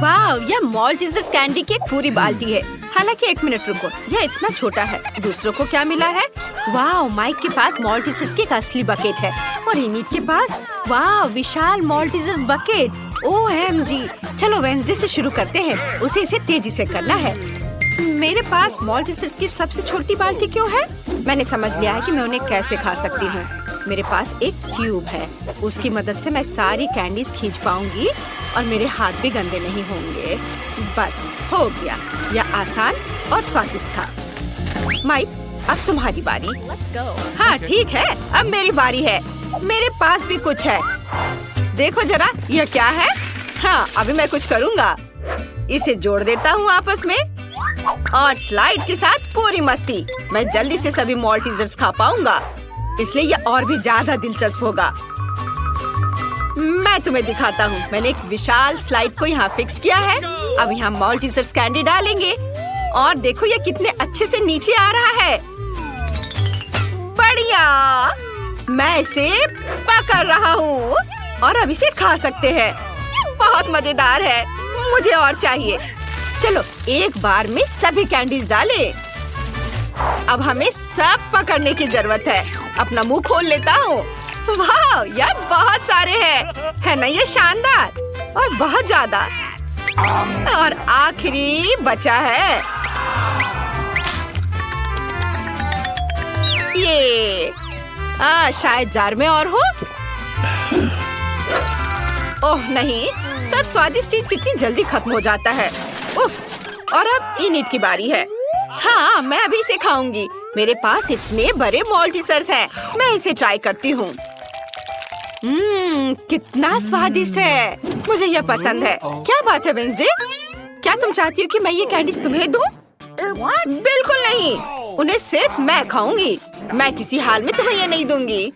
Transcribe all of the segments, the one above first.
वाह, यह मॉल्टीजर्स कैंडी की एक पूरी बाल्टी है। हालांकि 1 मिनट रुको, यह इतना छोटा है। दूसरों को क्या मिला है? वाह, माइक के पास मॉल्टीजर्स की एक असली बकेट है और इनिट के पास वाह विशाल मॉल्टीजर्स बकेट। OMG! चलो वेडनेसडे से शुरू करते हैं। उसे इसे तेजी से करना है। मेरे पास मॉल्टीजर्स की सबसे छोटी बाल्टी क्यों है? मैंने समझ लिया है कि मैं उन्हें कैसे खा सकती हूँ। मेरे पास एक ट्यूब है, उसकी मदद से मैं सारी कैंडीज खींच पाऊंगी और मेरे हाथ भी गंदे नहीं होंगे। बस हो गया, यह आसान और स्वादिष्ट था। माइक, अब तुम्हारी बारी। हाँ ठीक है, अब मेरी बारी है। मेरे पास भी कुछ है, देखो जरा, यह क्या है? हाँ, अभी मैं कुछ करूँगा। इसे जोड़ देता हूँ आपस में और स्लाइड के साथ पूरी मस्ती। मैं जल्दी से सभी मॉल्टीजर्स खा पाऊंगा, इसलिए यह और भी ज्यादा दिलचस्प होगा। मैं तुम्हें दिखाता हूँ। मैंने एक विशाल स्लाइड को यहाँ फिक्स किया है। अब यहाँ मॉल्टीजर्स कैंडी डालेंगे और देखो यह कितने अच्छे से नीचे आ रहा है। बढ़िया, मैं इसे पकड़ रहा हूँ और अब इसे खा सकते हैं। ये बहुत मजेदार है, मुझे और चाहिए। चलो एक बार में सभी कैंडीज डालें। अब हमें सब पकड़ने की जरूरत है। अपना मुंह खोल लेता हूँ। वाह, यार बहुत सारे हैं, है ना ये शानदार और बहुत ज्यादा। और आखिरी बचा है ये। शायद जार में और हो। ओह नहीं, सब स्वादिष्ट चीज कितनी जल्दी खत्म हो जाता है। उफ, और अब इनिट की बारी है। हाँ, मैं अभी इसे खाऊंगी। मेरे पास इतने बड़े मॉल्टीजर्स हैं। मैं इसे ट्राई करती हूँ। कितना स्वादिष्ट है, मुझे यह पसंद है। क्या बात है वेडनेसडे, क्या तुम चाहती हो कि मैं ये कैंडीज तुम्हें दूँ? बिल्कुल नहीं, उन्हें सिर्फ मैं खाऊंगी। मैं किसी हाल में तुम्हें ये नहीं दूंगी।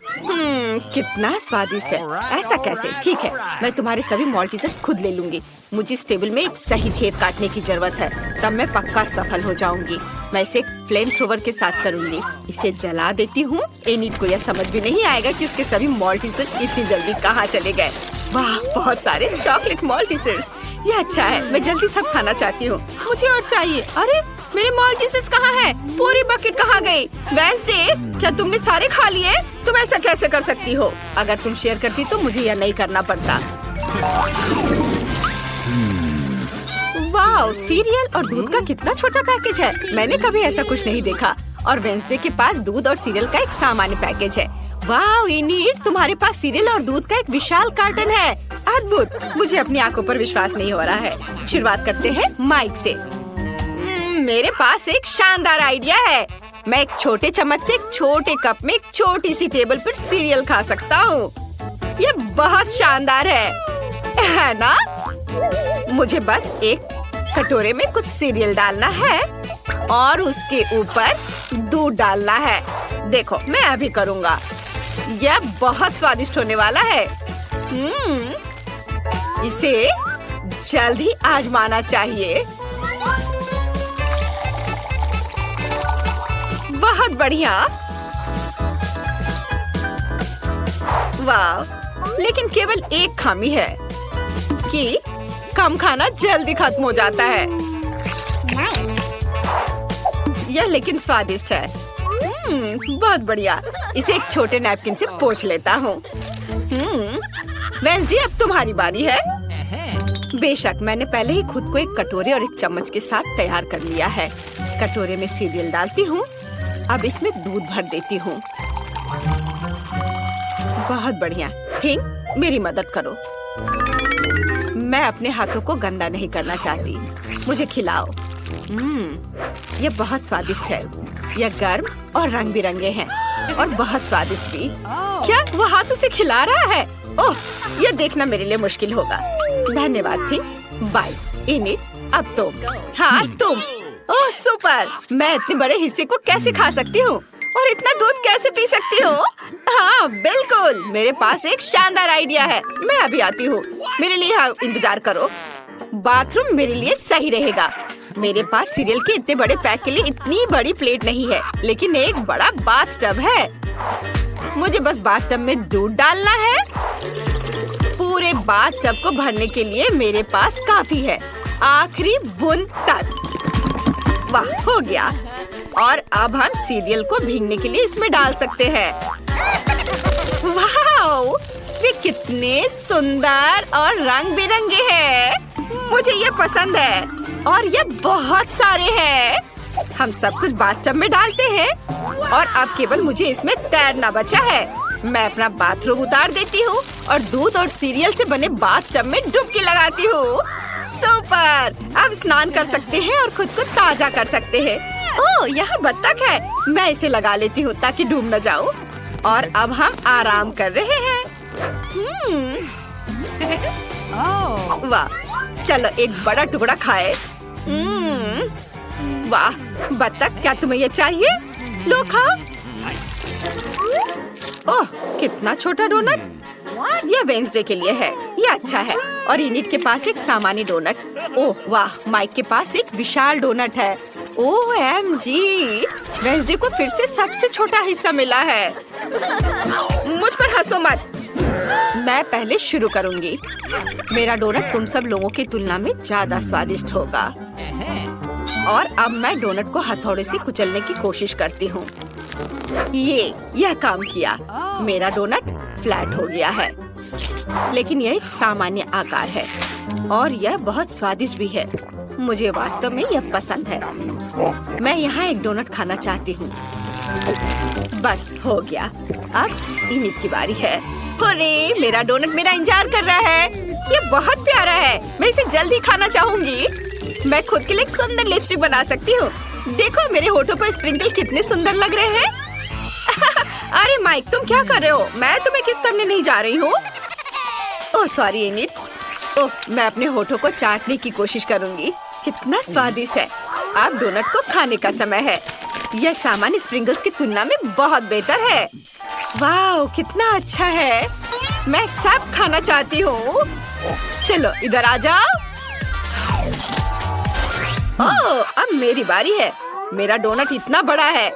कितना स्वादिष्ट है। ऐसा कैसे? ठीक है, मैं तुम्हारे सभी मॉल्टीजर्स खुद ले लूंगी। मुझे इस टेबल में एक सही छेद काटने की जरूरत है, तब मैं पक्का सफल हो जाऊंगी। मैं इसे फ्लेम थ्रोवर के साथ करूंगी। इसे जला देती हूँ। एनिट को यह समझ भी नहीं आएगा कि उसके सभी मॉल्टीजर्स इतनी जल्दी कहाँ चले गए। वाह, बहुत सारे चॉकलेट मॉल्टीजर्स। ये अच्छा है, मैं जल्दी सब खाना चाहती हूँ। मुझे और चाहिए। अरे मेरे मॉल्टीजर्स कहाँ हैं? पूरी बकेट कहाँ गई? वेडनेसडे, क्या तुमने सारे खा लिए? तुम ऐसा कैसे कर सकती हो? अगर तुम शेयर करती तो मुझे यह नहीं करना पड़ता। वाह, सीरियल और दूध का कितना छोटा पैकेज है। मैंने कभी ऐसा कुछ नहीं देखा। और वेडनेसडे के पास दूध और सीरियल का एक सामान्य पैकेज है। वाह इनिट, तुम्हारे पास सीरियल और दूध का एक विशाल कार्टन है। अद्भुत, मुझे अपनी आंखों पर विश्वास नहीं हो रहा है। शुरुआत करते हैं माइक से। मेरे पास एक शानदार आइडिया है। मैं एक छोटे चम्मच से एक छोटे कप में एक छोटी सी टेबल पर सीरियल खा सकता हूँ। ये बहुत शानदार है ना? मुझे बस एक कटोरे में कुछ सीरियल डालना है और उसके ऊपर दूध डालना है। देखो, मैं अभी करूँगा। यह बहुत स्वादिष्ट होने वाला है। इसे जल्द ही आजमाना चाहिए। बहुत बढ़िया। वाह, लेकिन केवल एक खामी है कि कम खाना जल्दी खत्म हो जाता है। यह लेकिन स्वादिष्ट है। बहुत बढ़िया। इसे एक छोटे नैपकिन से पोंछ लेता हूँ। वेडनेसडे, अब तुम्हारी बारी है। बेशक, मैंने पहले ही खुद को एक कटोरे और एक चम्मच के साथ तैयार कर लिया है। कटोरे में सीरियल डालती हूँ। अब इसमें दूध भर देती हूँ। बहुत बढ़िया। थिंक, मेरी मदद करो। मैं अपने हाथों को गंदा नहीं करना चाहती। मुझे खिलाओ। यह बहुत स्वादिष्ट है। यह गर्म और रंग बिरंगे हैं और बहुत स्वादिष्ट भी। क्या वो हाथ उसे खिला रहा है? ओह, यह देखना मेरे लिए मुश्किल होगा। धन्यवाद थिंक। बाय इनिट, अब तुम। हाँ तुम। ओह सुपर, मैं इतने बड़े हिस्से को कैसे खा सकती हूँ और इतना दूध कैसे पी सकती हूँ? हाँ बिल्कुल, मेरे पास एक शानदार आइडिया है। मैं अभी आती हूँ। मेरे लिए यहाँ इंतजार करो। बाथरूम मेरे लिए सही रहेगा। मेरे पास सीरियल के इतने बड़े पैक के लिए इतनी बड़ी प्लेट नहीं है, लेकिन एक बड़ा बाथ टब है। मुझे बस बाथ टब में दूध डालना है। पूरे पूरे बाथटब को भरने के लिए मेरे पास काफी है, आखिरी बूंद तक। वाह, हो गया। और अब हम सीरियल को भीगने के लिए इसमें डाल सकते हैं। वाह, वे कितने सुंदर और रंग बिरंगे हैं। मुझे ये पसंद है और ये बहुत सारे हैं। हम सब कुछ बाथटब में डालते हैं और अब केवल मुझे इसमें तैरना बचा है। मैं अपना बाथरूम उतार देती हूँ और दूध और सीरियल से बने बाथटब में डुबकी लगाती हूँ। सुपर! अब स्नान कर सकते हैं और खुद को ताजा कर सकते हैं। ओह, यहाँ बत्तख है। मैं इसे लगा लेती हूँ ताकि डूब न जाऊँ। और अब हम आराम कर रहे हैं। वाह, चलो एक बड़ा टुकड़ा खाए। वाह बत्तख, क्या तुम्हें ये चाहिए? लो खाओ। ओह, कितना छोटा डोनट। यह वेंसडे के लिए है, ये अच्छा है। और इनिट के पास एक सामान्य डोनट। ओह वाह, माइक के पास एक विशाल डोनट है। OMG, वेंसडे को फिर से सबसे छोटा हिस्सा मिला है। मुझ पर हंसो मत, मैं पहले शुरू करूंगी। मेरा डोनट तुम सब लोगों की तुलना में ज्यादा स्वादिष्ट होगा। और अब मैं डोनट को हथौड़े से कुचलने की कोशिश करती हूँ। यह काम किया। मेरा डोनट फ्लैट हो गया है, लेकिन यह एक सामान्य आकार है और यह बहुत स्वादिष्ट भी है। मुझे वास्तव में यह पसंद है। मैं यहाँ एक डोनट खाना चाहती हूँ। बस हो गया। अब इनिट की बारी है। अरे, मेरा डोनट मेरा इंतजार कर रहा है। ये बहुत प्यारा है। मैं इसे जल्दी खाना चाहूंगी। मैं खुद के लिए एक सुंदर लिपस्टिक बना सकती हूँ। देखो मेरे होठों पर स्प्रिंकल कितने सुंदर लग रहे हैं। अरे माइक, तुम क्या कर रहे हो? मैं तुम्हें किस करने नहीं जा रही हूँ। Oh sorry init. ओह, मैं अपने होठों को चाटने की कोशिश करूंगी। कितना स्वादिष्ट है। अब डोनट को खाने का समय है। यह सामान्य स्प्रिंकल्स की तुलना में बहुत बेहतर है। वाह, कितना अच्छा है। मैं सब खाना चाहती हूँ। चलो इधर आ जाओ। ओह, अब मेरी बारी है। मेरा डोनट इतना बड़ा है,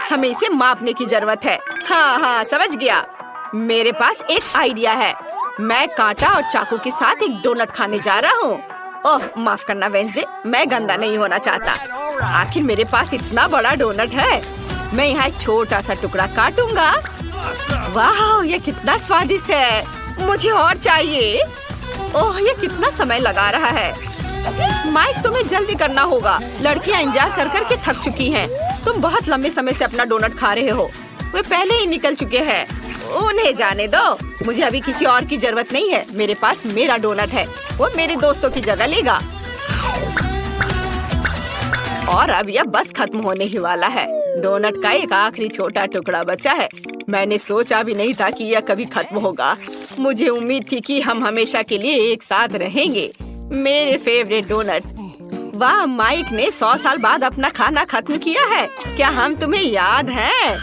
हमें इसे मापने की जरूरत है। हाँ, समझ गया। मेरे पास एक आइडिया है। मैं कांटा और चाकू के साथ एक डोनट खाने जा रहा हूँ। ओह, माफ करना वेंसडे, मैं गंदा नहीं होना चाहता। आखिर मेरे पास इतना बड़ा डोनट है। मैं यहाँ एक छोटा सा टुकड़ा काटूंगा। वाह, ये कितना स्वादिष्ट है। मुझे और चाहिए। ओह, ये कितना समय लगा रहा है। माइक, तुम्हें जल्दी करना होगा। लड़कियाँ इंतजार कर कर के थक चुकी हैं। तुम बहुत लंबे समय से अपना डोनट खा रहे हो। वे पहले ही निकल चुके हैं। उन्हें जाने दो। मुझे अभी किसी और की जरूरत नहीं है। मेरे पास मेरा डोनट है, वो मेरे दोस्तों की जगह लेगा। और अब यह बस खत्म होने ही वाला है। डोनट का एक आखिरी छोटा टुकड़ा बचा है। मैंने सोचा भी नहीं था कि यह कभी खत्म होगा। मुझे उम्मीद थी कि हम हमेशा के लिए एक साथ रहेंगे। मेरे फेवरेट डोनट। वाह, माइक ने 100 साल बाद अपना खाना खत्म किया है। क्या हम तुम्हें याद है?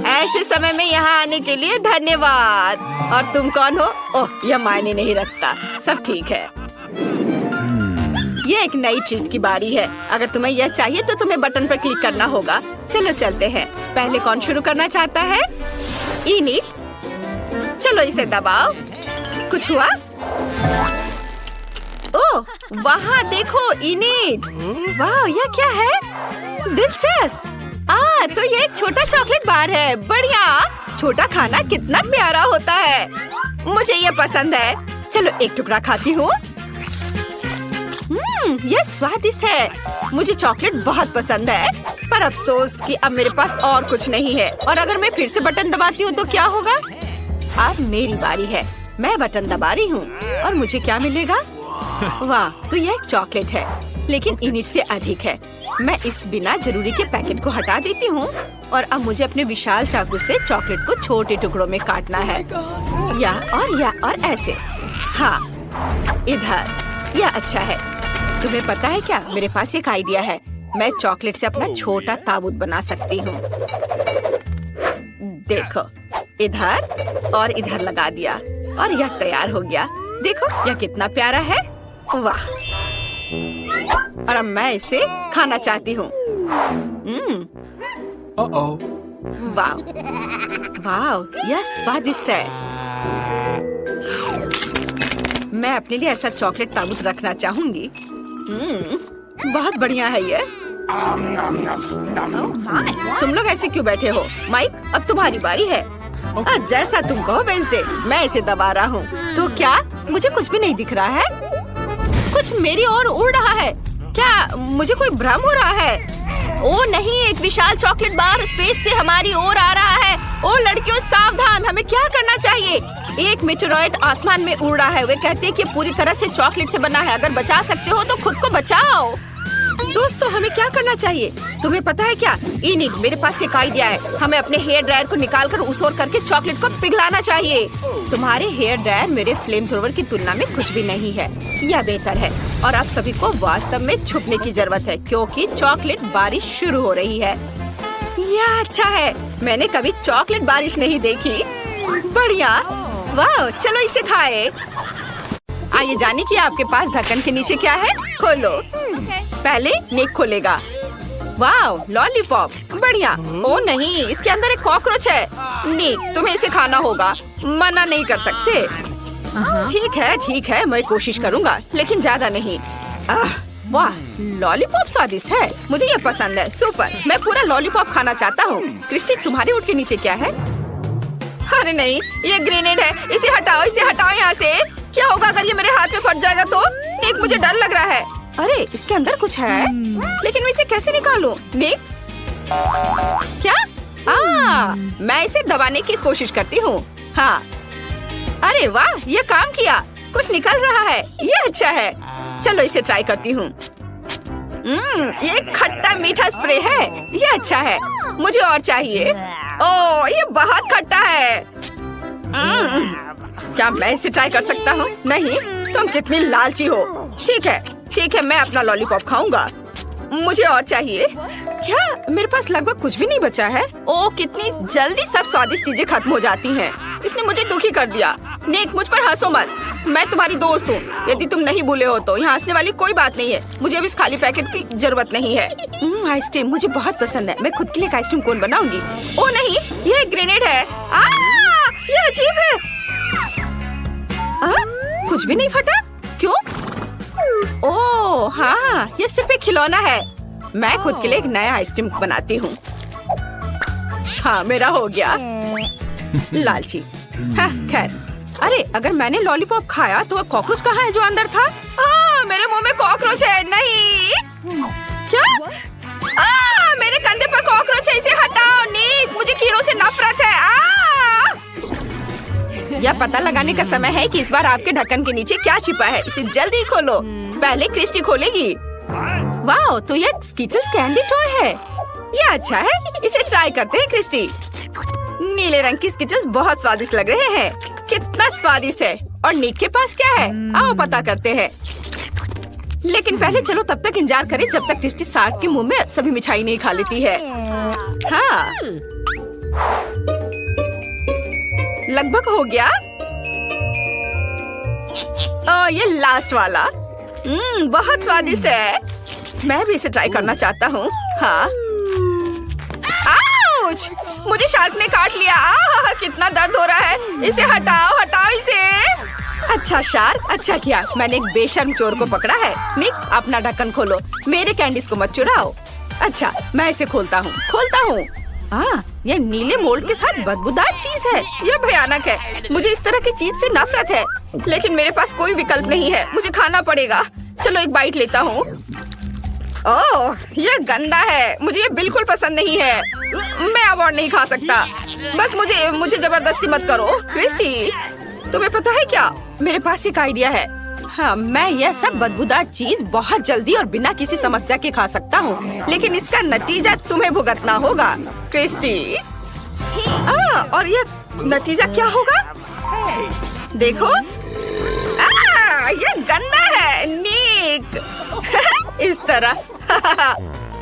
ऐसे समय में यहाँ आने के लिए धन्यवाद। और तुम कौन हो? ओह, यह मायने नहीं रखता। सब ठीक है। ये एक नई चीज की बारी है। अगर तुम्हें यह चाहिए तो तुम्हें बटन पर क्लिक करना होगा। चलो चलते हैं। पहले कौन शुरू करना चाहता है? इनिट। चलो इसे दबाओ। कुछ हुआ? ओह, वहाँ देखो इनिट। वाह, यह क्या है? दिलचस्प। तो ये एक छोटा चॉकलेट बार है। बढ़िया। छोटा खाना कितना प्यारा होता है। मुझे ये पसंद है। चलो एक टुकड़ा खाती हूँ। यह स्वादिष्ट है। मुझे चॉकलेट बहुत पसंद है, पर अफसोस कि अब मेरे पास और कुछ नहीं है। और अगर मैं फिर से बटन दबाती हूँ तो क्या होगा? अब मेरी बारी है। मैं बटन दबा रही हूँ और मुझे क्या मिलेगा? वाह, तो यह एक चॉकलेट है, लेकिन इनिट से अधिक है। मैं इस बिना जरूरी के पैकेट को हटा देती हूँ और अब मुझे अपने विशाल चाकू से चॉकलेट को छोटे टुकड़ों में काटना है। या और ऐसे। हाँ, इधर। यह अच्छा है। तुम्हें पता है क्या, मेरे पास एक आइडिया है। मैं चॉकलेट से अपना छोटा ताबूत बना सकती हूँ। देखो, इधर और इधर लगा दिया और यह तैयार हो गया। देखो, यह कितना प्यारा है। वाह, और अब मैं इसे खाना चाहती हूँ। वाह, वाह, यह स्वादिष्ट है। मैं अपने लिए ऐसा चॉकलेट ताबूत रखना चाहूंगी। बहुत बढ़िया है ये। तुम लोग ऐसे क्यों बैठे हो? माइक, अब तुम्हारी बारी है। जैसा तुम कहो वेंसडे, मैं इसे दबा रहा हूँ। तो क्या मुझे कुछ भी नहीं दिख रहा है? कुछ मेरी ओर उड़ रहा है। क्या मुझे कोई भ्रम हो रहा है? ओ नहीं, एक विशाल चॉकलेट बार स्पेस से हमारी ओर आ रहा है। ओ लड़कियों सावधान, हमें क्या करना चाहिए? एक मेटेरॉइड आसमान में उड़ रहा है। वे कहते हैं कि पूरी तरह से चॉकलेट से बना है। अगर बचा सकते हो तो खुद को बचाओ। दोस्तों, हमें क्या करना चाहिए? तुम्हें पता है क्या? इनिक, मेरे पास एक आइडिया है। हमें अपने हेयर ड्रायर को निकालकर उस ओर करके चॉकलेट को पिघलाना चाहिए। तुम्हारे हेयर ड्रायर मेरे फ्लेम थ्रोवर की तुलना में कुछ भी नहीं है। यह बेहतर है। और आप सभी को वास्तव में छुपने की जरूरत है, क्योंकि चॉकलेट बारिश शुरू हो रही है। यह अच्छा है। मैंने कभी चॉकलेट बारिश नहीं देखी। बढ़िया, वाह, चलो इसे खाए। आइए जाने कि आपके पास ढक्कन के नीचे क्या है। खोलो। पहले निक खोलेगा। वाह, लॉलीपॉप, बढ़िया। ओ नहीं, इसके अंदर एक कॉकरोच है। निक, तुम्हें इसे खाना होगा, मना नहीं कर सकते। ठीक है, मैं कोशिश करूँगा, लेकिन ज्यादा नहीं। वाह, लॉलीपॉप स्वादिष्ट है। मुझे ये पसंद है। सुपर, मैं पूरा लॉलीपॉप खाना चाहता हूँ। क्रिस्टी, तुम्हारे ऊँट के नीचे क्या है? अरे नहीं, ये ग्रेनेड है। इसे हटाओ यहाँ से। क्या होगा अगर ये मेरे हाथ में फट जाएगा तो? निक, मुझे डर लग रहा है। अरे, इसके अंदर कुछ है, लेकिन मैं इसे कैसे निकालूं? निक, क्या? मैं इसे दबाने की कोशिश करती हूँ। हाँ, अरे वाह, ये काम किया। कुछ निकल रहा है। ये अच्छा है। चलो इसे ट्राई करती हूँ। ये खट्टा मीठा स्प्रे है। ये अच्छा है। मुझे और चाहिए। ओह, ये बहुत खट्टा है। क्या मैं इसे ट्राई कर सकता हूँ? नहीं, तुम कितनी लालची हो। ठीक है, मैं अपना लॉलीपॉप खाऊंगा। मुझे और चाहिए। क्या मेरे पास लगभग कुछ भी नहीं बचा है? ओह, कितनी जल्दी सब स्वादिष्ट चीजें खत्म हो जाती हैं। इसने मुझे दुखी कर दिया। निक, मुझ पर हंसो मत। मैं तुम्हारी दोस्त हूँ। यदि तुम नहीं भूले हो तो यहाँ हंसने वाली कोई बात नहीं है। मुझे अब इस खाली पैकेट की जरूरत नहीं है। आइसक्रीम मुझे बहुत पसंद है। मैं खुद के लिए एक आइसक्रीम कोन बनाऊंगी। ओ नहीं, यह एक ग्रेनेड है। यह अजीब है। कुछ भी नहीं फटा। क्यों? ओह हाँ, ये सिर्फ एक खिलौना है। मैं खुद के लिए एक नया आइसक्रीम बनाती हूँ। हाँ, मेरा हो गया। लालची। हाँ, खैर। अरे, अगर मैंने लॉलीपॉप खाया तो वह कॉकरोच कहाँ है जो अंदर था? मेरे मुंह में कॉकरोच है। नहीं, क्या? मेरे कंधे पर कॉकरोच है। इसे हटाओ। निक, मुझे कीड़ों से नफरत है। यह पता लगाने का समय है कि इस बार आपके ढक्कन के नीचे क्या छिपा है। इसे जल्दी खोलो। पहले क्रिस्टी खोलेगी। वाह, तो यह स्किटल्स कैंडी टॉय है। यह अच्छा है। इसे ट्राई करते हैं क्रिस्टी। नीले रंग की स्किटल्स बहुत स्वादिष्ट लग रहे हैं। कितना स्वादिष्ट है। और निक के पास क्या है? आओ पता करते हैं। लेकिन पहले चलो तब तक इंतजार करें जब तक क्रिस्टी शार्क के मुंह में सभी मिठाई नहीं खा लेती है। हाँ, लगभग हो गया। ये लास्ट वाला। बहुत स्वादिष्ट है। मैं भी इसे ट्राई करना चाहता हूँ। हाँ, आउच! मुझे शार्क ने काट लिया। कितना दर्द हो रहा है। इसे हटाओ इसे। अच्छा शार्क, अच्छा किया। मैंने एक बेशर्म चोर को पकड़ा है। निक, अपना ढक्कन खोलो। मेरे कैंडीज को मत चुराओ। अच्छा, मैं इसे खोलता हूँ। यह नीले मोल्ड के साथ बदबूदार चीज है। यह भयानक है। मुझे इस तरह की चीज से नफरत है, लेकिन मेरे पास कोई विकल्प नहीं है। मुझे खाना पड़ेगा। चलो एक बाइट लेता हूँ। ओह, यह गंदा है। मुझे ये बिल्कुल पसंद नहीं है। मैं अब और नहीं खा सकता। बस मुझे जबरदस्ती मत करो। क्रिस्टी, तुम्हें पता है क्या? मेरे पास एक आइडिया है। हाँ, मैं यह सब बदबूदार चीज बहुत जल्दी और बिना किसी समस्या के खा सकता हूँ, लेकिन इसका नतीजा तुम्हें भुगतना होगा। क्रिस्टी, और यह नतीजा क्या होगा? देखो, यह गंदा है। निक, इस तरह।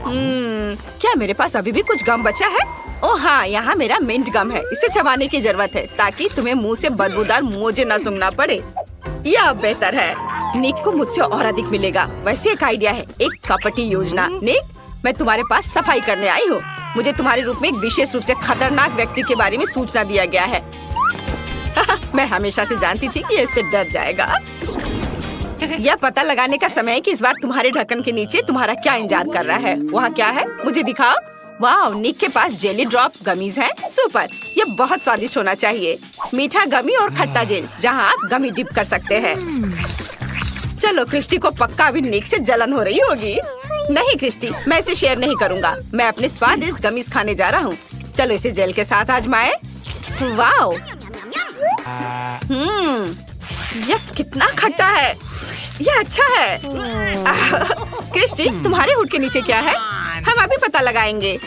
क्या मेरे पास अभी भी कुछ गम बचा है? ओह हाँ, यहाँ मेरा मिंट गम है। इसे चबाने की जरूरत है ताकि तुम्हें मुंह से बदबूदार मोजे न सूंघना पड़े। यह बेहतर है। निक को मुझसे और अधिक मिलेगा। वैसे एक आइडिया है, एक कपटी योजना। निक, मैं तुम्हारे पास सफाई करने आई हूँ। मुझे तुम्हारे रूप में एक विशेष रूप से खतरनाक व्यक्ति के बारे में सूचना दिया गया है। मैं हमेशा से जानती थी कि इससे डर जाएगा। यह पता लगाने का समय है कि इस बार तुम्हारे ढक्कन के नीचे तुम्हारा क्या इंतजार कर रहा है। वहाँ क्या है, मुझे दिखाओ। वाह, निक के पास जेली ड्रॉप गमीज है। सुपर, ये बहुत स्वादिष्ट होना चाहिए। मीठा गमी और खट्टा जेल, जहाँ आप गमी डिप कर सकते हैं। चलो, क्रिस्टी को पक्का अभी निक से जलन हो रही होगी। नहीं क्रिस्टी, मैं इसे शेयर नहीं करूँगा। मैं अपने स्वादिष्ट गमीज खाने जा रहा हूँ। चलो इसे जेल के साथ आजमाए। वाह, यह कितना खट्टा है। यह अच्छा है। क्रिस्टी, तुम्हारे हुड के नीचे क्या है? हम अभी पता लगाएंगे।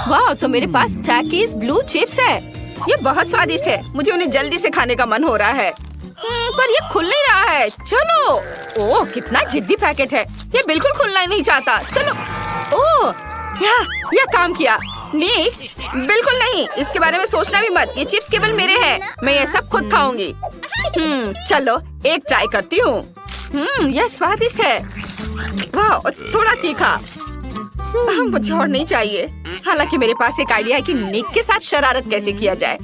वाह, तो मेरे पास टैकीज ब्लू चिप्स है। ये बहुत स्वादिष्ट है। मुझे उन्हें जल्दी से खाने का मन हो रहा है। पर ये खुल नहीं रहा है। चलो। ओह, कितना जिद्दी पैकेट है। ये बिल्कुल खुलना ही नहीं चाहता। चलो। ओह, यह काम किया। निक, बिल्कुल नहीं, इसके बारे में सोचना भी मत। ये चिप्स केवल मेरे हैं। मैं ये सब खुद खाऊंगी। चलो एक ट्राई करती हूँ। यह स्वादिष्ट है। वाह, थोड़ा तीखा। मुझे और नहीं चाहिए। हालांकि मेरे पास एक आइडिया है कि निक के साथ शरारत कैसे किया जाए।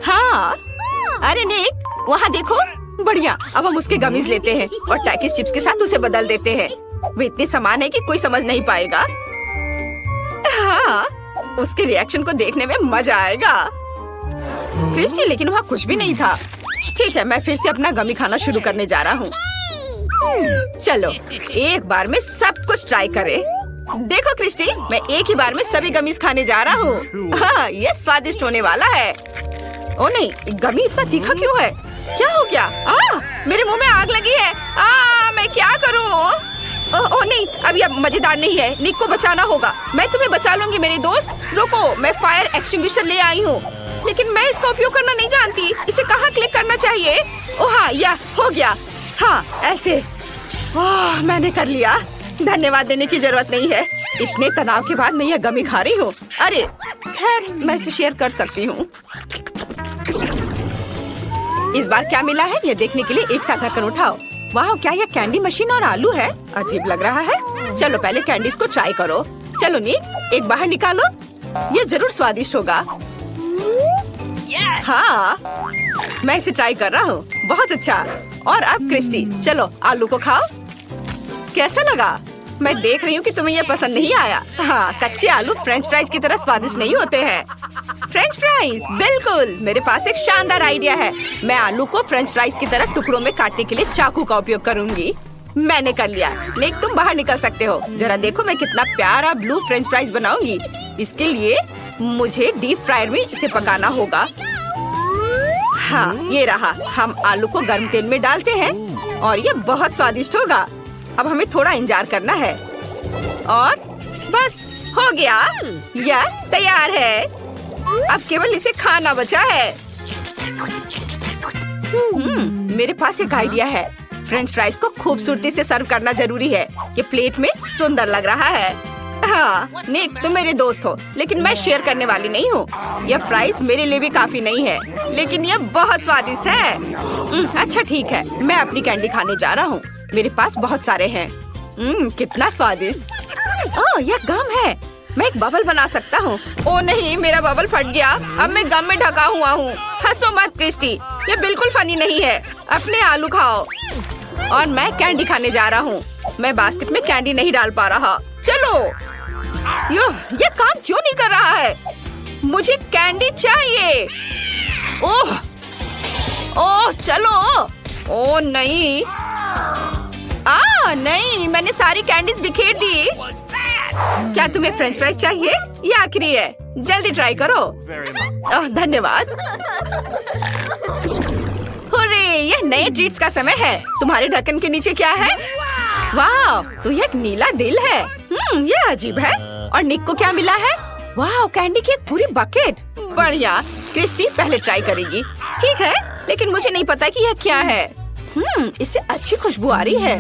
हाँ, अरे निक, वहाँ देखो। बढ़िया, अब हम उसके गमीज लेते हैं और टैकीज चिप्स के साथ उसे बदल देते हैं। वे इतने समान है कि कोई समझ नहीं पाएगा। हाँ, उसके रिएक्शन को देखने में मजा आएगा। क्रिस्टी, लेकिन वहाँ कुछ भी नहीं था। ठीक है, मैं फिर से अपना गमी खाना शुरू करने जा रहा हूँ। चलो एक बार में सब कुछ ट्राई करें। देखो क्रिस्टी, मैं एक ही बार में सभी गमीज खाने जा रहा हूँ। हाँ, ये स्वादिष्ट होने वाला है। ओ नहीं, गमी इतना तीखा क्यों है? क्या हो गया? मेरे मुंह में आग लगी है। मैं क्या करूँ? ओ नहीं, अभी अब मजेदार नहीं है। निक को बचाना होगा। मैं तुम्हें बचा लूंगी मेरे दोस्त। रुको, मैं फायर एक्सटिंग्विशर ले आई हूँ, लेकिन मैं इसका उपयोग करना नहीं जानती। इसे कहाँ क्लिक करना चाहिए? ओह हाँ, यह हो गया। हाँ, ऐसे। ओह, मैंने कर लिया। धन्यवाद देने की जरूरत नहीं है। इतने तनाव के बाद मैं यह गमी खा रही हूँ। अरे खैर, मैं इसे शेयर कर सकती हूँ। इस बार क्या मिला है, यह देखने के लिए एक साथ ढक्कन उठाओ। वाह, क्या यह कैंडी मशीन और आलू है? अजीब लग रहा है। चलो पहले कैंडीज को ट्राई करो। चलो निक, एक बाहर निकालो। यह जरूर स्वादिष्ट होगा। हाँ, मैं इसे ट्राई कर रहा हूँ। बहुत अच्छा। और अब क्रिस्टी, चलो आलू को खाओ। कैसा लगा? मैं देख रही हूँ कि तुम्हें यह पसंद नहीं आया। हाँ, कच्चे आलू फ्रेंच फ्राइज की तरह स्वादिष्ट नहीं होते हैं। फ्रेंच फ्राइज, बिल्कुल। मेरे पास एक शानदार आइडिया है। मैं आलू को फ्रेंच फ्राइज की तरह टुकड़ों में काटने के लिए चाकू का उपयोग करूंगी। मैंने कर लिया। निक, तुम बाहर निकल सकते हो। जरा देखो मैं कितना प्यारा ब्लू फ्रेंच फ्राइज बनाऊंगी। इसके लिए मुझे डीप फ्रायर में इसे पकाना होगा। हाँ, ये रहा। हम आलू को गर्म तेल में डालते हैं और ये बहुत स्वादिष्ट होगा। अब हमें थोड़ा इंतजार करना है और बस हो गया। यह तैयार है। अब केवल इसे खाना बचा है। मेरे पास एक आइडिया है। फ्रेंच फ्राइज को खूबसूरती से सर्व करना जरूरी है। ये प्लेट में सुंदर लग रहा है। हाँ निक, तुम मेरे दोस्त हो, लेकिन मैं शेयर करने वाली नहीं हूँ। यह फ्राइज मेरे लिए भी काफी नहीं है, लेकिन यह बहुत स्वादिष्ट है। अच्छा ठीक है, मैं अपनी कैंडी खाने जा रहा हूँ। मेरे पास बहुत सारे हैं। कितना स्वादिष्ट। ओह, यह गम है। मैं एक बबल बना सकता हूँ। ओ नहीं, मेरा बबल फट गया। अब मैं गम में ढका हुआ हूँ। हंसो मत क्रिस्टी, ये बिल्कुल फनी नहीं है। अपने आलू खाओ। और मैं कैंडी खाने जा रहा हूँ। मैं बास्केट में कैंडी नहीं डाल पा रहा। चलो। ये काम क्यों नहीं कर रहा है? मुझे कैंडी चाहिए। ओह ओह, चलो। ओ नहीं, नहीं, मैंने सारी कैंडीज बिखेर दी। क्या तुम्हें फ्रेंच फ्राइज चाहिए? ये आखिरी है, जल्दी ट्राई करो। धन्यवाद। हुर्रे, यह नए ट्रीट्स का समय है। तुम्हारे ढक्कन के नीचे क्या है? वाह, तो यह एक नीला दिल है। यह अजीब है। और निक को क्या मिला है? वाह, कैंडी की एक पूरी बकेट। बढ़िया। क्रिस्टी पहले ट्राई करेगी। ठीक है, लेकिन मुझे नहीं पता कि यह क्या है। इससे अच्छी खुशबू आ रही है।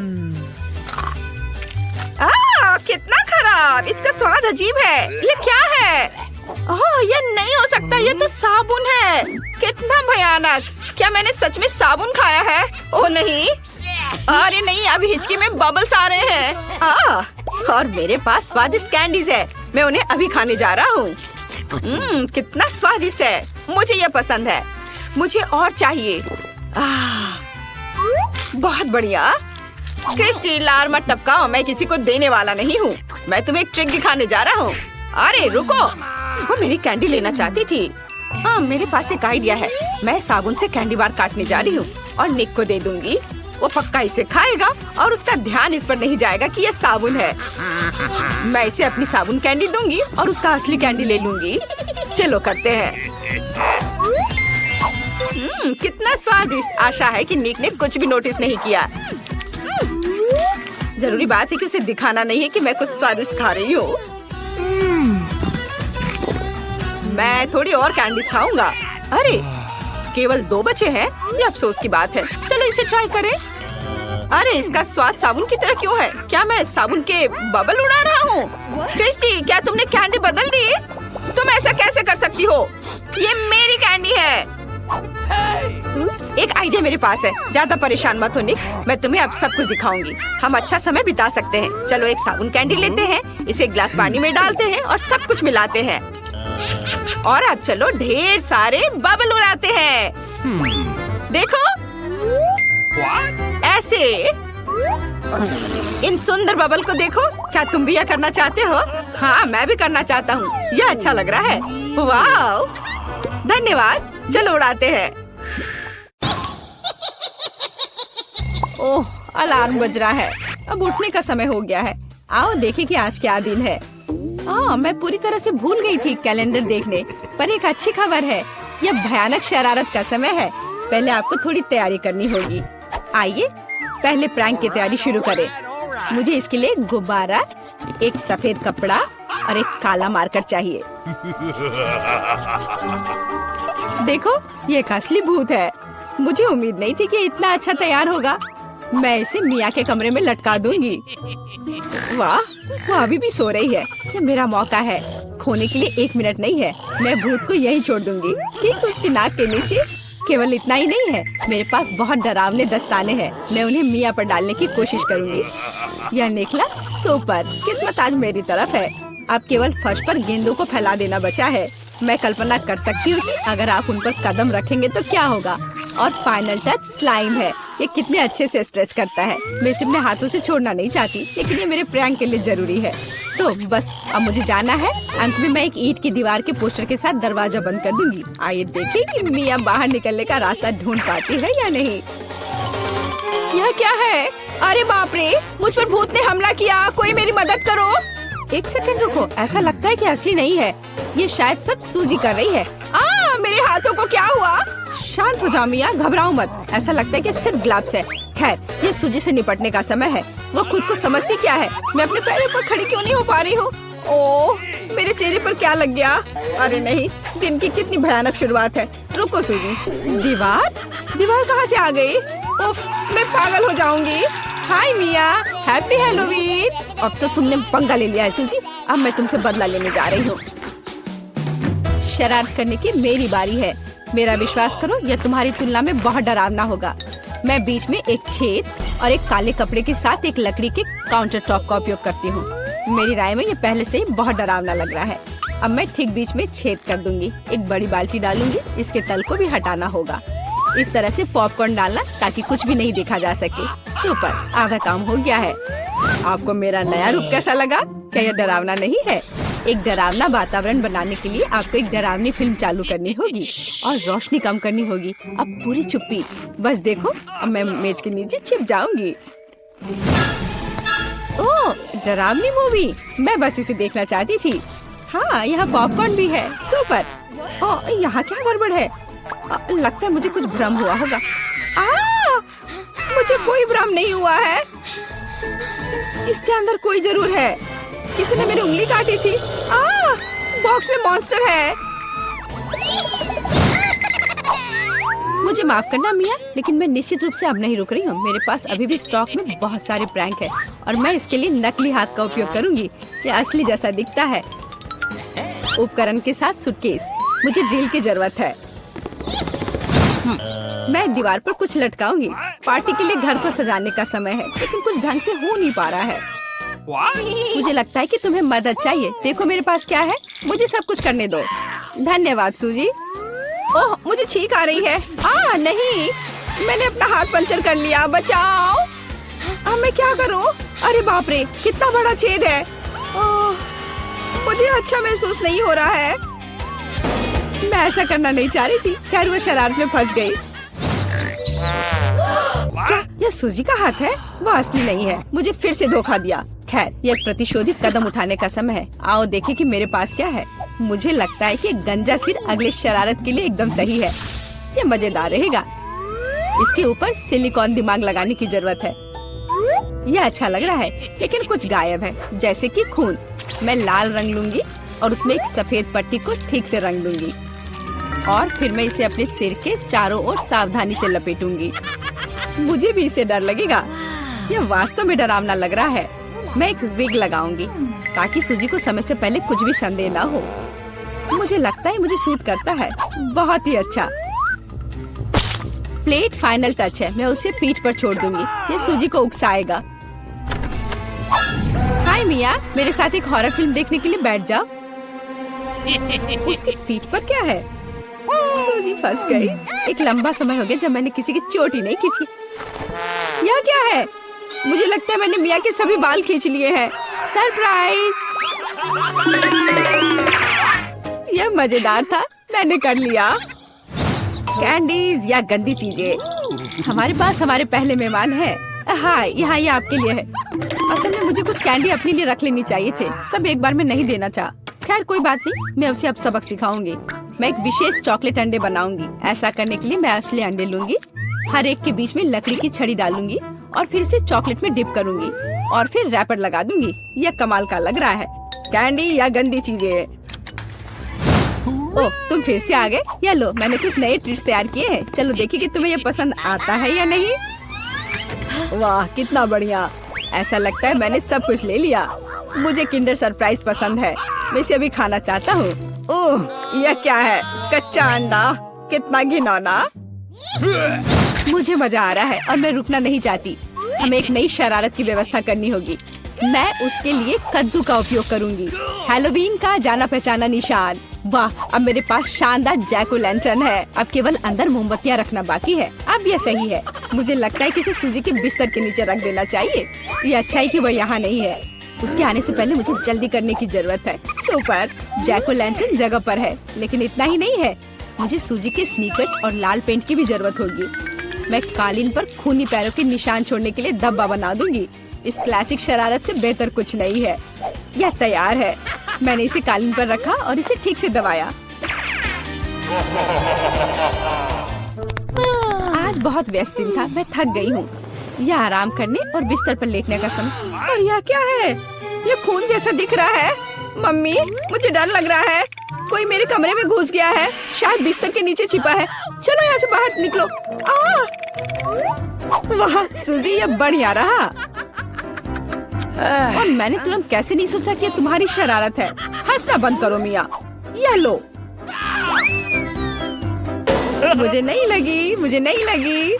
कितना खराब। इसका स्वाद अजीब है। ये क्या है? ओह, ये नहीं हो सकता। ये तो साबुन है। कितना भयानक। क्या मैंने सच में साबुन खाया है? ओह नहीं। अरे नहीं, अभी हिचकी में बबल्स आ रहे हैं। और मेरे पास स्वादिष्ट कैंडीज है। मैं उन्हें अभी खाने जा रहा हूँ। कितना स्वादिष्ट है। मुझे ये पसंद है। मुझे और चाहिए। बहुत बढ़िया। क्रिस्टी, लार मत टपकाओ, मैं किसी को देने वाला नहीं हूँ। मैं तुम्हें एक ट्रिक दिखाने जा रहा हूँ। अरे रुको, वो मेरी कैंडी लेना चाहती थी। हाँ, मेरे पास एक आइडिया है। मैं साबुन से कैंडी बार काटने जा रही हूँ और निक को दे दूंगी। वो पक्का इसे खाएगा और उसका ध्यान इस पर नहीं जाएगा कि ये साबुन है। मैं इसे अपनी साबुन कैंडी दूंगी और उसका असली कैंडी ले लूंगी। चलो करते हैं। कितना स्वादिष्ट। आशा है कि निक ने कुछ भी नोटिस नहीं किया। जरूरी बात है कि उसे दिखाना नहीं है कि मैं कुछ स्वादिष्ट खा रही हूँ। मैं थोड़ी और कैंडीज खाऊंगा। अरे केवल 2 बचे हैं, ये अफसोस की बात है। चलो इसे ट्राई करें। अरे इसका स्वाद साबुन की तरह क्यों है? क्या मैं साबुन के बबल उड़ा रहा हूँ? क्रिस्टी, क्या तुमने कैंडी बदल दी? तुम ऐसा कैसे कर सकती हो? ये मेरी कैंडी है। एक आइडिया मेरे पास है। ज्यादा परेशान मत हो निक, मैं तुम्हें अब सब कुछ दिखाऊंगी। हम अच्छा समय बिता सकते हैं। चलो एक साबुन कैंडी लेते हैं, इसे एक गिलास पानी में डालते हैं और सब कुछ मिलाते हैं। और अब चलो ढेर सारे बबल उड़ाते हैं। देखो ऐसे। इन सुंदर बबल को देखो। क्या तुम भी यह करना चाहते हो? हाँ, मैं भी करना चाहता हूँ। यह अच्छा लग रहा है। वाह, धन्यवाद। चलो उड़ाते हैं। ओह, अलार्म बज रहा है। अब उठने का समय हो गया है। आओ देखें कि आज क्या दिन है। मैं पूरी तरह से भूल गई थी कैलेंडर देखने। पर एक अच्छी खबर है, यह भयानक शरारत का समय है। पहले आपको थोड़ी तैयारी करनी होगी। आइए पहले प्रैंक की तैयारी शुरू करें। मुझे इसके लिए गुब्बारा, एक सफेद कपड़ा और एक काला मार्कर चाहिए। देखो, ये एक असली भूत है। मुझे उम्मीद नहीं थी कि इतना अच्छा तैयार होगा। मैं इसे मिया के कमरे में लटका दूंगी। वाह, वो अभी भी सो रही है। ये मेरा मौका है। खोने के लिए 1 मिनट नहीं है। मैं भूत को यहीं छोड़ दूंगी, ठीक उसकी नाक के नीचे। केवल इतना ही नहीं है, मेरे पास बहुत डरावने दस्ताने हैं। मैं उन्हें मिया पर डालने की कोशिश करूंगी। यह निकला सुपर। किस्मत आज मेरी तरफ है। अब केवल फर्श पर गेंदों को फैला देना बचा है। मैं कल्पना कर सकती हूँ कि अगर आप उन पर कदम रखेंगे तो क्या होगा। और फाइनल टच स्लाइम है। ये कितने अच्छे से स्ट्रेच करता है। मैं इसे अपने हाथों से छोड़ना नहीं चाहती, लेकिन ये मेरे प्रैंक के लिए जरूरी है। तो बस अब मुझे जाना है। अंत में मैं एक ईंट की दीवार के पोस्टर के साथ दरवाजा बंद कर दूंगी। आइए देखें कि मिया बाहर निकलने का रास्ता ढूंढ पाती है या नहीं। यह क्या है? अरे बाप रे, मुझ पर भूत ने हमला किया। कोई मेरी मदद करो। 1 सेकंड रुको, ऐसा लगता है कि असली नहीं है। ये शायद सब सूजी कर रही है। मेरे हाथों को क्या हुआ? शांत हो जाओ मिया, घबराओ मत। ऐसा लगता है कि सिर्फ ग्लव्स है। खैर, ये सूजी से निपटने का समय है। वो खुद को समझती क्या है? मैं अपने पैरों पर खड़ी क्यों नहीं हो पा रही हूँ? ओह, मेरे चेहरे पर क्या लग गया? अरे नहीं, दिन की कितनी भयानक शुरुआत है। रुको सूजी। दीवार कहाँ से आ गई? उफ, मैं पागल हो जाऊंगी। हाय मिया, हैप्पी हैलोवीन। अब तो तुमने पंगा ले लिया है सूजी। अब मैं तुमसे बदला लेने जा रही हूँ। शरारत करने की मेरी बारी है। मेरा विश्वास करो, यह तुम्हारी तुलना में बहुत डरावना होगा। मैं बीच में एक छेद और एक काले कपड़े के साथ एक लकड़ी के काउंटर टॉप का उपयोग करती हूँ। मेरी राय में ये पहले से ही बहुत डरावना लग रहा है। अब मैं ठीक बीच में छेद कर दूंगी। एक बड़ी बाल्टी डालूंगी। इसके तल को भी हटाना होगा। इस तरह से पॉपकॉर्न डालना ताकि कुछ भी नहीं देखा जा सके। सुपर, आधा काम हो गया है। आपको मेरा नया रूप कैसा लगा? क्या यह डरावना नहीं है? एक डरावना वातावरण बनाने के लिए आपको एक डरावनी फिल्म चालू करनी होगी और रोशनी कम करनी होगी। अब पूरी चुप्पी। बस देखो, अब मैं मेज के नीचे छिप जाऊंगी। ओह, डरावनी मूवी। मैं बस इसे देखना चाहती थी। हाँ, यहाँ पॉपकॉर्न भी है। सुपर। ओह, यहाँ क्या गड़बड़ है? लगता है मुझे कुछ भ्रम हुआ होगा। मुझे कोई भ्रम नहीं हुआ है। इसके अंदर कोई जरूर है। किसी ने मेरी उंगली काटी थी। बॉक्स में मॉन्स्टर है। मुझे माफ करना मिया, लेकिन मैं निश्चित रूप से अब नहीं रुक रही हूँ। मेरे पास अभी भी स्टॉक में बहुत सारे प्रैंक है और मैं इसके लिए नकली हाथ का उपयोग करूंगी। ये असली जैसा दिखता है। उपकरण के साथ सूटकेस। मुझे ड्रिल की जरूरत है। मैं दीवार पर कुछ लटकाऊंगी। पार्टी के लिए घर को सजाने का समय है, लेकिन कुछ ढंग से हो नहीं पा रहा है। मुझे लगता है कि तुम्हें मदद चाहिए। देखो मेरे पास क्या है। मुझे सब कुछ करने दो। धन्यवाद सूजी। ओह, मुझे छींक आ रही है। नहीं, मैंने अपना हाथ पंचर कर लिया। बचाओ। अब मैं क्या करूं? अरे बाप रे, कितना बड़ा छेद है। मुझे अच्छा महसूस नहीं हो रहा है। मैं ऐसा करना नहीं चाह रही थी। खैर वो शरारत में फंस गई। क्या यह सूजी का हाथ है? वो असली नहीं है। मुझे फिर से धोखा दिया। खैर यह एक प्रतिशोधित कदम उठाने का समय है। आओ देखें कि मेरे पास क्या है। मुझे लगता है कि गंजा सिर अगले शरारत के लिए एकदम सही है। ये मजेदार रहेगा। इसके ऊपर सिलिकॉन दिमाग लगाने की जरूरत है। यह अच्छा लग रहा है, लेकिन कुछ गायब है, जैसे कि खून। मैं लाल रंग लूंगी और उसमें एक सफेद पट्टी को ठीक से रंग दूंगी और फिर मैं इसे अपने सिर के चारों ओर सावधानी से लपेटूंगी। मुझे भी इसे डर लगेगा। यह वास्तव में डरावना लग रहा है। मैं एक विग लगाऊंगी ताकि सूजी को समय से पहले कुछ भी संदेह न हो। मुझे लगता है मुझे सूट करता है। बहुत ही अच्छा। प्लेट फाइनल टच है। मैं उसे पीठ पर छोड़ दूंगी। ये सूजी को उकसाएगा। हाय मिया, मेरे साथ एक हॉरर फिल्म देखने के लिए बैठ जाओ। उसकी पीठ पर क्या है? सूजी फंस गई। एक लंबा समय हो गया जब मैंने किसी की चोटी नहीं खींची। यह क्या है? मुझे लगता है मैंने मिया के सभी बाल खींच लिए हैं। सरप्राइज! यह मजेदार था। मैंने कर लिया। कैंडीज या गंदी चीजें। हमारे पास हमारे पहले मेहमान है। हाय, यहाँ ये आपके लिए है। असल में मुझे कुछ कैंडी अपने लिए रख लेनी चाहिए थे। सब एक बार में नहीं देना चाहा। खैर कोई बात नहीं, मैं उसे अब सबक सिखाऊंगी। मैं एक विशेष चॉकलेट अंडे बनाऊंगी। ऐसा करने के लिए मैं असली अंडे लूंगी, हर एक के बीच में लकड़ी की छड़ी डालूंगी और फिर इसे चॉकलेट में डिप करूंगी और फिर रैपर लगा दूंगी। यह कमाल का लग रहा है। कैंडी या गंदी चीजें। ओह, तुम फिर से आ गए। या लो, मैंने कुछ नए ट्रिक्स तैयार किए हैं। चलो देखिए कि तुम्हें ये पसंद आता है या नहीं। वाह, कितना बढ़िया। ऐसा लगता है मैंने सब कुछ ले लिया। मुझे किंडर सरप्राइज पसंद है। मैं इसे अभी खाना चाहता हूँ। ओह, यह क्या है? कच्चा अंडा। कितना घिनौना। मुझे मजा आ रहा है और मैं रुकना नहीं चाहती। हमें एक नई शरारत की व्यवस्था करनी होगी। मैं उसके लिए कद्दू का उपयोग करूंगी। हैलोवीन का जाना पहचाना निशान। वाह, अब मेरे पास शानदार जैक ओ लैंटर्न है। अब केवल अंदर मोमबत्तियां रखना बाकी है। अब यह सही है। मुझे लगता है कि इसे सूजी के बिस्तर के नीचे रख देना चाहिए। ये अच्छा है कि वह यहाँ नहीं है। उसके आने से पहले मुझे जल्दी करने की जरूरत है। सुपर, जैक ओ लैंटर्न जगह पर है, लेकिन इतना ही नहीं है। मुझे सूजी के स्नीकर्स और लाल पेंट की भी जरूरत होगी। मैं कालीन पर खूनी पैरों के निशान छोड़ने के लिए धब्बा बना दूंगी। इस क्लासिक शरारत से बेहतर कुछ नहीं है। यह तैयार है। मैंने इसे कालीन पर रखा और इसे ठीक से दबाया। आज बहुत व्यस्त दिन था। मैं थक गई हूँ। यह आराम करने और बिस्तर पर लेटने का समय। और यह क्या है? यह खून जैसा दिख रहा है। मम्मी, मुझे डर लग रहा है। कोई मेरे कमरे में घुस गया है। शायद बिस्तर के नीचे छिपा है। चलो यहाँ से बाहर निकलो। वाह सूजी, यह बढ़िया रहा। और मैंने तुरंत कैसे नहीं सोचा कि तुम्हारी शरारत है। हंसना बंद करो मिया। यह लो। मुझे नहीं लगी, मुझे नहीं लगी।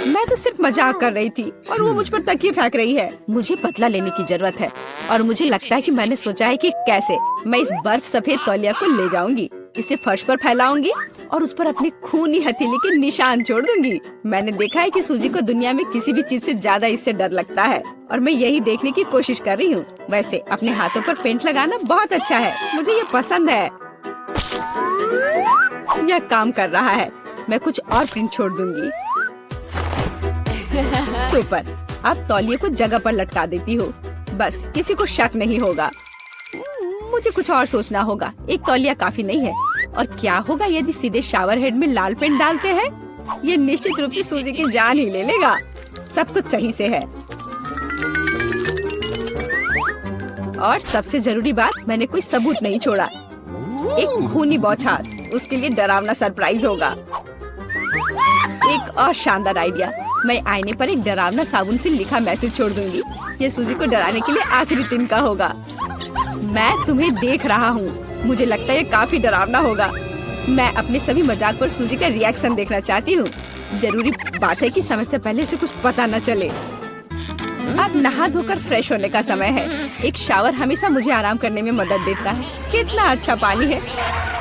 मैं तो सिर्फ मजाक कर रही थी और वो मुझ पर तकिए फेंक रही है। मुझे बदला लेने की जरूरत है और मुझे लगता है कि मैंने सोचा है कि कैसे। मैं इस बर्फ सफेद तौलिया को ले जाऊंगी, इसे फर्श पर फैलाऊंगी और उस पर अपने खूनी हथेली के निशान छोड़ दूंगी। मैंने देखा है कि सूजी को दुनिया में किसी भी चीज से ज्यादा इससे डर लगता है और मैं यही देखने की कोशिश कर रही हूँ। वैसे अपने हाथों पर पेंट लगाना बहुत अच्छा है। मुझे ये पसंद है। यह काम कर रहा है। मैं कुछ और प्रिंट छोड़ दूंगी। सुपर। अब तौलिए को जगह पर लटका देती हूँ। बस किसी को शक नहीं होगा। मुझे कुछ और सोचना होगा। एक तौलिया काफी नहीं है। और क्या होगा यदि सीधे शावर हेड में लाल पेंट डालते हैं? ये निश्चित रूप से सूजी की जान ही ले लेगा। सब कुछ सही से है। और सबसे जरूरी बात, मैंने कोई सबूत नहीं छोड़ा। एक खूनी बौछार, उसके लिए डरावना सरप्राइज होगा। एक और शानदार आइडिया, मैं आईने पर एक डरावना साबुन से लिखा मैसेज छोड़ दूंगी। ये सूजी को डराने के लिए आखिरी दिन का होगा। मैं तुम्हें देख रहा हूँ। मुझे लगता है ये काफी डरावना होगा। मैं अपने सभी मजाक पर सूजी का रिएक्शन देखना चाहती हूँ। जरूरी बात है कि समय से पहले उसे कुछ पता न चले। अब नहा धोकर फ्रेश होने का समय है। एक शावर हमेशा मुझे आराम करने में मदद देता है। कितना अच्छा पानी है,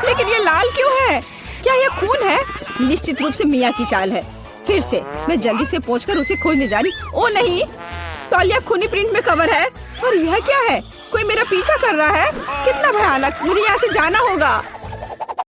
लेकिन ये लाल क्यों है? क्या ये खून है? निश्चित रूप से मिया की चाल है। फिर से मैं जल्दी से पहुंचकर उसे खोजने जा रही। ओ नहीं, तौलिया खूनी प्रिंट में कवर है। और यह क्या है? कोई मेरा पीछा कर रहा है। कितना भयानक, मुझे यहाँ से जाना होगा।